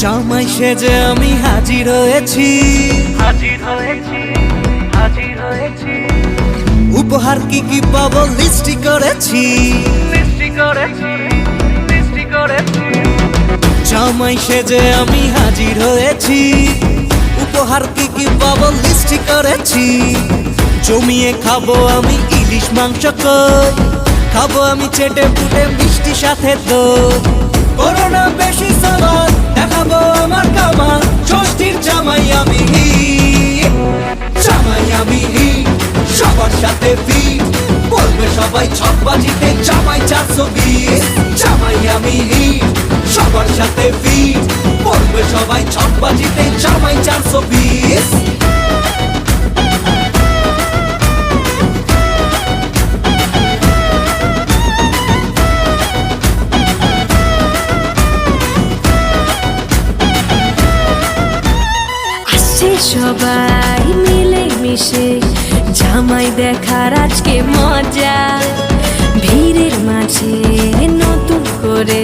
জামাই সেজে আমি হাজির হয়েছি, উপহার কি কি পাবো লিস্টি করেছি। জামাই সেজে আমি হাজির হয়েছি, উপহার কি কি পাবো লিস্টি করেছি। জমিয়ে খাবো আমি ইলিশ মাংস কই, খাবো আমি চেটে পুটে মিষ্টি সাথে দই। করোনা বেশি সামান দেখাবো আমার কামাল, ষষ্ঠীর জামাই আমি জামাই আমি সবার সাথে ফিট, বলবে সবাই ছকবাজিতে জামাই 420। জামাই আমি সবার সাথে ফিট, বলবে সবাই ছকবাজিতে জামাই 420। সবাই মিলে মিশে জামাই দেখার আজকে মজা, ভিড়ের মাঝে নতুন করে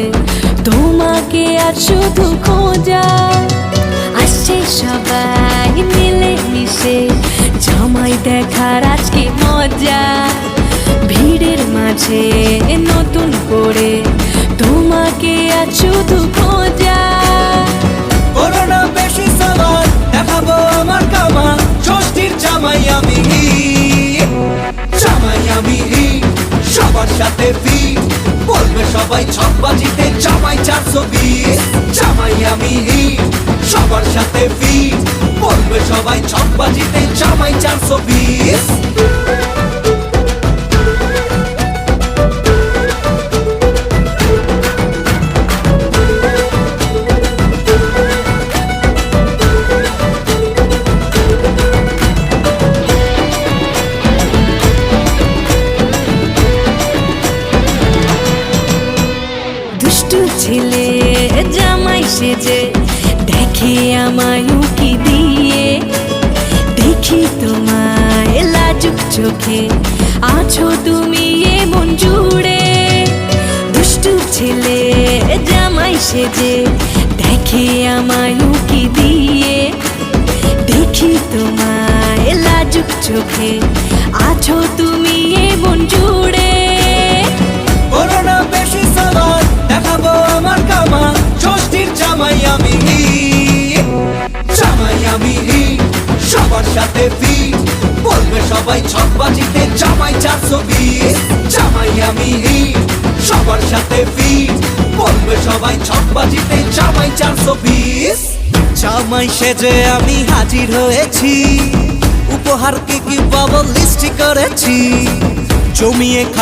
তোমাকে আজ শুধু খোঁজা। আসছে সবাই মিলে মিশে জামাই দেখার আজকে মজা, ভিড়ের মাঝে নতুন করে তোমাকে আজ শুধু খোঁজা। করোনা বেশি সামান দেখাবো আমার কামাল, ষষ্ঠীর জামাই আমি জামাই আমি সবার সাথে ফিট, বলবে সবাই ছকবাজিতে জামাই 420। জামাই আমি সবার সাথে ফিট, বলবে সবাই ছকবাজিতে জামাই 420। ছেলে জামাই সেজে দেখে আমায় উকি দিয়ে, দেখি তোমায় লাজুক চোখে আছো তুমি এমন জুড়ে। দুষ্টু ছেলে জামাই সেজে দেখে আমায় উকি দিয়ে, দেখি তোমায় লাজুক চোখে আছো তুমি এমন জুড়ে। করোনা বেশি সামান দেখাবো আমার কামাল, ষষ্ঠীর জামাই আমি জামাই আমি সবার সাথে ফিট, বলবে সবাই ছকবাজিতে জামাই 420। জামাই আমি সবার সাথে ফিট, বলবে সবাই ছকবাজিতে জামাই 420। জামাই সেজে আমি হাজির হয়েছি, উপহার কি কি পাবো লিস্টি করেছি। জমিয়ে খাবো